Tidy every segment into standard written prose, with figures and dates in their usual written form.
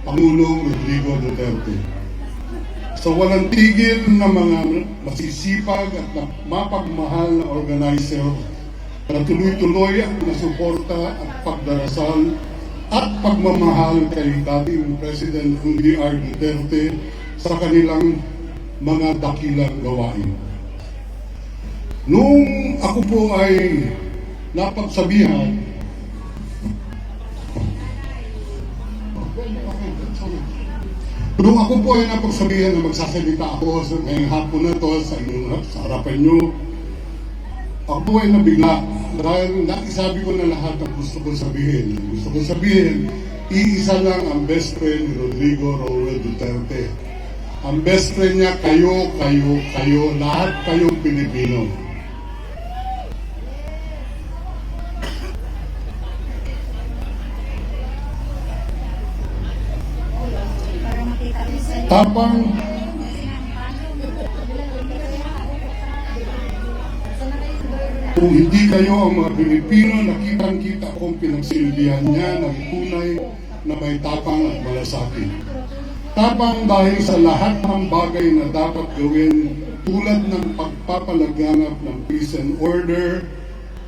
Pangulong Rodrigo Duterte. Sa walang tigil na mga masisipag at mapagmahal na organizer na tuloy-tuloy ang nasuporta at pagdarasal at pagmamahal kay dating President Rudy R. Duterte sa kanilang mga dakilang gawain. Nung ako po ay napagsabihan, na magsasalita ako sa ngayong hapon na to sa harapan nyo, ako po ay nabigla dahil naisabi ko na lahat ang gusto ko sabihin. Gusto ko sabihin, iisa lang ang best friend ni Rodrigo Roel Duterte. Ang best friend niya, kayo, lahat kayong Pilipino. Tapang kung hindi kayo ang mga Pilipino, nakitang-kita kong pinagsilbihan niya ng tunay na may tapang at malasakit. Tapang dahil sa lahat ng bagay na dapat gawin tulad ng pagpapalaganap ng peace and order,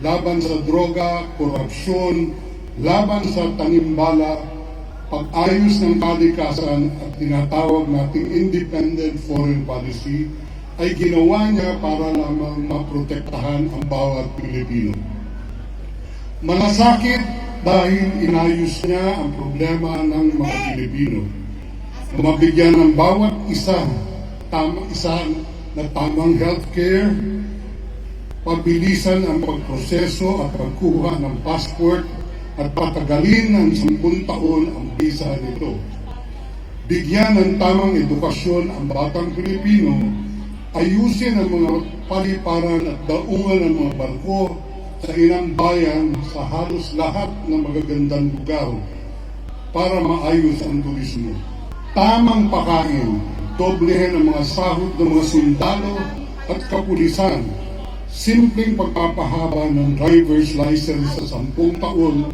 laban sa droga, korupsyon, laban sa tanimbala, pag-ayos ng kalikasan at tinatawag nating independent foreign policy ay ginawa niya para lamang maprotektahan ang bawat Pilipino. Malasakit dahil inayos niya ang problema ng mga Pilipino. Mabigyan ng bawat isa na tamang healthcare, pabilisan ang pagproseso at pagkuha ng passport at patagalin ng 10 taon ang visa nito. Bigyan ng tamang edukasyon ang batang Pilipino, ayusin ang mga paliparan at daungan ng mga barko sa ilang bayan sa halos lahat ng magagandang lugar para maayos ang turismo. Tamang pakain, doblehin ang mga sahod ng mga sundalo at kapulisan, simpleng pagpapahaba ng driver's license sa 10 taon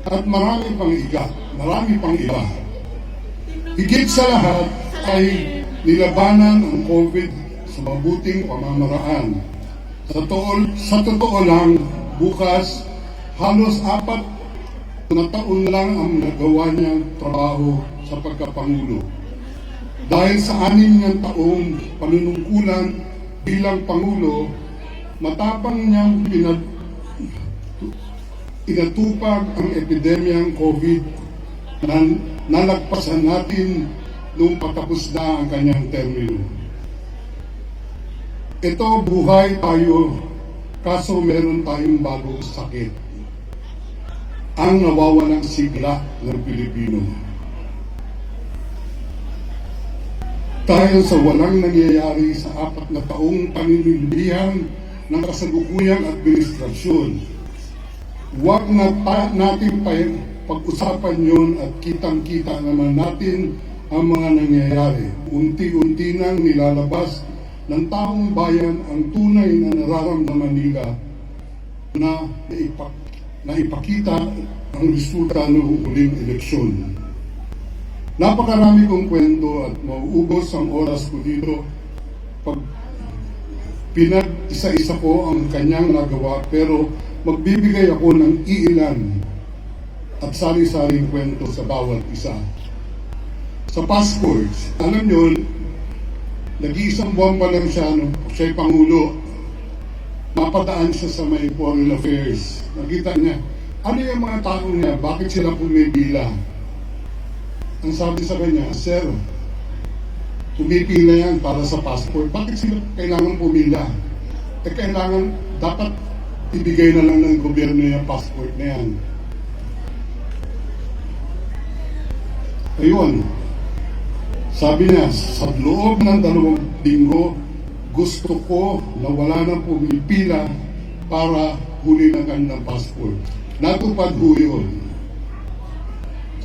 at marami pang iba. Higit sa lahat ay nilabanan ang COVID sa mabuting pamamaraan. Sa totoo lang, bukas, halos 4 na taon lang ang nagawa niyang trabaho sa pagkapangulo. Dahil sa 6 niyang taong panunungkulan bilang Pangulo, matapang niyang pinatupag ang epidemyang COVID na nalagpasan natin nung patapos na ang kanyang termino. Ito, buhay tayo, kaso meron tayong bagong sakit. Ang nawawalang sigla ng Pilipino. Dahil sa walang nangyayari sa 4 na taong paninilbihan ng kasalukuyang administrasyon, huwag na natin pag-usapan yon at kitang-kita naman natin ang mga nangyayari. Unti-unti nang nilalabas ng taong bayan ang tunay na nararamdaman nila na ipakita ang resulta ng huling eleksyon. Napakarami kong kwento at mauubos ang oras ko dito pag pinag-isa-isa ko ang kanyang nagawa, pero magbibigay ako ng iilan at sari-saring kwento sa bawat isa. Sa passports, alam nyo, nag-iisang buwan pa lang siya nung siya'y Pangulo, mapadaan siya sa may foreign affairs. Nakita niya, ano yung mga tao niya, bakit sila pumipila? Ang sabi sa kanya, Sir, pumipila yan para sa passport. Bakit sila kailangan pumila? Kailangan, dapat ibigay na lang ng gobyerno yung passport na yan. Ayun, sabi niya, sa loob ng 2 linggo, gusto ko na wala nang pumipila para huli ng kanilang passport. Natupad ho yun.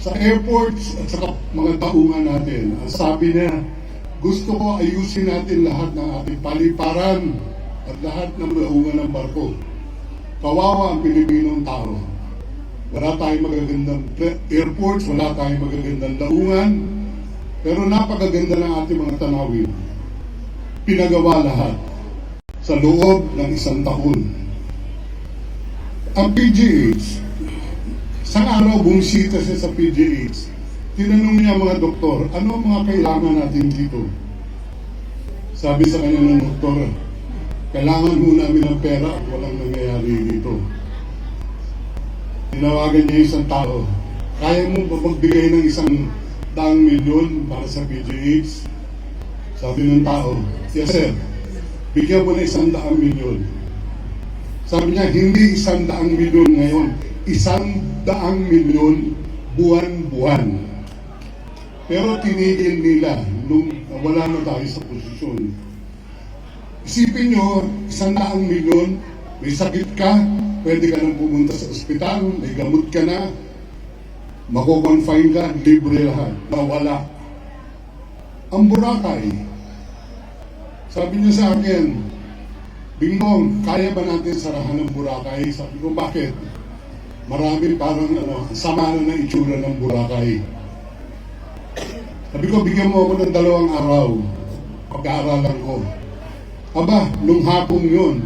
Sa airports at sa mga taungan natin, ang sabi niya, gusto ko ayusin natin lahat ng ating paliparan at lahat ng taungan ng barko. Kawawa ang Pilipinong tao. Wala tayong magagandang airports, wala tayong magagandang daungan, pero napakaganda ng ating mga tanawin. Pinagawa lahat sa loob ng 1 taon. Ang PGH, sa araw bumisita siya sa PGH, tinanong niya mga doktor, ano ang mga kailangan natin dito? Sabi sa kanya ng doktor, kailangan mo namin ng pera at walang nangyayari dito. Tinawagan niya isang tao, kaya mo ba magbigay ng 100 milyon para sa PGH? Sabi ng tao, yes sir, bigyan mo na 100 milyon. Sabi niya, hindi 100 milyon ngayon, 100 milyon buwan-buwan. Pero tinigil nila nung wala na tayo sa posisyon. Isipin nyo, 100 milyon, may sakit ka, pwede ka nang pumunta sa ospital, may gamot ka na, mako-confine ka, libre lahat, nawala. Ang Boracay, sabi niya sa akin, Bingbong, kaya ba natin sarahan ng Boracay? Sabi ko, bakit? Marami parang sama na ng itsura ng Boracay. Sabi ko, bigyan mo ako ng 2 araw, pag-aaralan ko. Aba, nung hapon yun,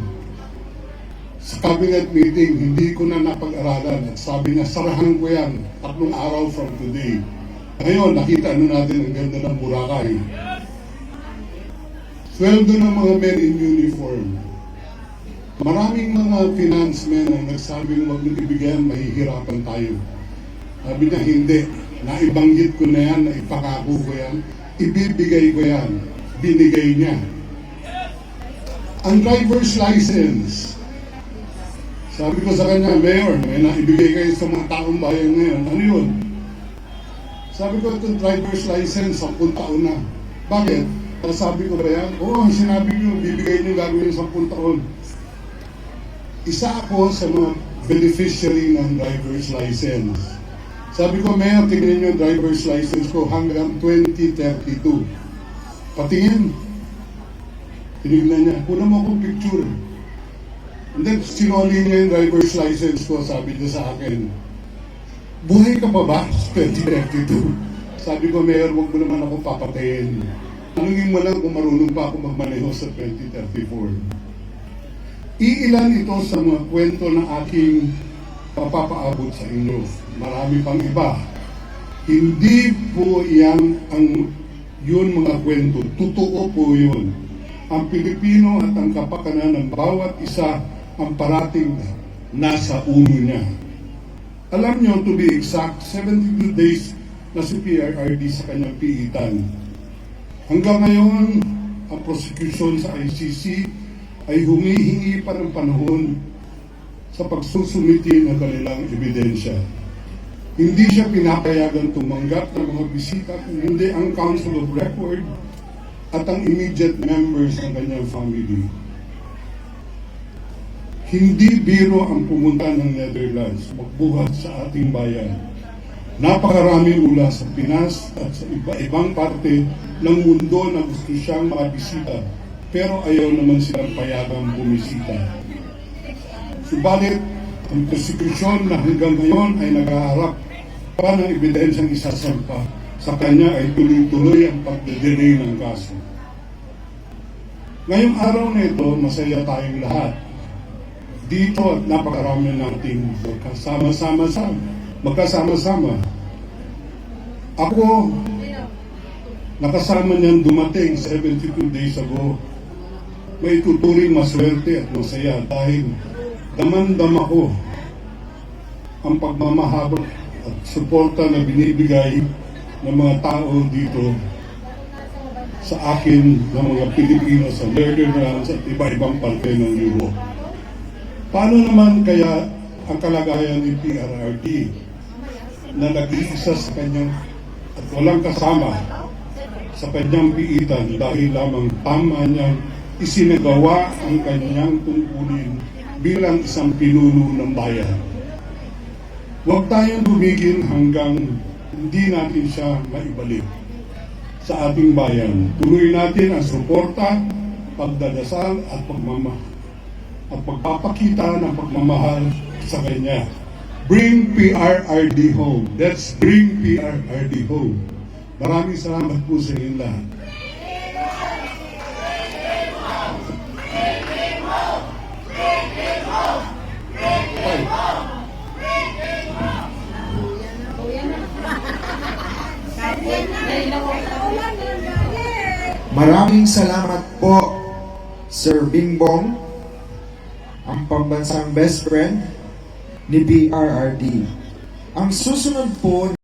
sa cabinet meeting, hindi ko na napag-aralan. At sabi niya, sarahan ko yan, 3 araw from today. Ngayon, nakita natin ang ganda ng Boracay. Sweldo ng mga men in uniform. Maraming mga financemen ang nagsabi na wag nang ibigyan, mahihirapan tayo. Sabi niya, hindi. Naibanggit ko na yan, naipangako ko yan, ibibigay ko yan. Binigay niya. Ang driver's license, sabi ko sa kanya, Mayor, may naibigay kayo sa mga taong bayan ngayon. Ano yun? Sabi ko, itong driver's license, 10 taon na. Bakit? Sabi ko ba yan? Oo, sinabi niyo, bibigay niyo gagawin 10 taon. Isa ako sa mga beneficiary ng driver's license. Sabi ko, Mayor, tingnan niyo driver's license ko hanggang 2032. Patingin. Tinignan niya, kuna mo akong picture. And then, sinoli niya yung driver's license ko, sabi niya sa akin, buhay ka pa ba? 2032. Sabi ko, Mayor, huwag mo naman ako papatayin. Tanungin mo lang kung marunong pa ako magmaneho sa 2034. Iilan ito sa mga kwento na aking papapaabot sa inyo. Marami pang iba. Hindi po yan yun mga kwento. Totoo po yun. Ang Pilipino at ang kapakanan ng bawat isa ang parating nasa ulo niya. Alam niyo, to be exact, 72 days na si PRRD sa kanyang piitan. Hanggang ngayon, ang prosecution sa ICC ay humihingi pa ng panahon sa pagsusumiti ng kanilang ebidensya. Hindi siya pinapayagan tumanggap ng mga bisita kung hindi ang Council of Record at ang immediate members ng kanyang family. Hindi biro ang pumunta ng Netherlands, magbuhat sa ating bayan. Napakarami mula sa Pinas at sa iba-ibang parte ng mundo na gusto siyang makabisita, pero ayaw naman silang payagang bumisita. Subalit, ang prosekusyon na hanggang ngayon ay naghaharap pa ng ebidensyang isasampa sa kanya ay tuloy-tuloy ang pagdedelay ng kaso. Ngayong araw na ito, masaya tayong lahat. Dito at napakarami nating magkasama-sama. Ako, nakasama niyan dumating 72 days ago. May tuturing maswerte at masaya dahil damandam ako ang pagmamahal at suporta na binibigay ng mga tao dito sa akin ng mga Pilipino sa Netherlands at iba-ibang parte ng Europe. Paano naman kaya ang kalagayan ni PRRD na nag-iisa sa kanyang at walang kasama sa kanyang piitan dahil lamang tama niyang isinagawa ang kanyang tungkulin bilang isang pinuno ng bayan? Huwag tayong tumigil hanggang hindi natin siya maibalik sa ating bayan. Tuloy natin ang suporta, pagdadasal at pagpapakita ng pagmamahal sa Kanya. Bring PRRD home. That's bring PRRD home. Maraming salamat po sa inyong lahat. Maraming salamat po, Sir Bingbong, ang pambansang best friend ni PRRD. Ang susunod po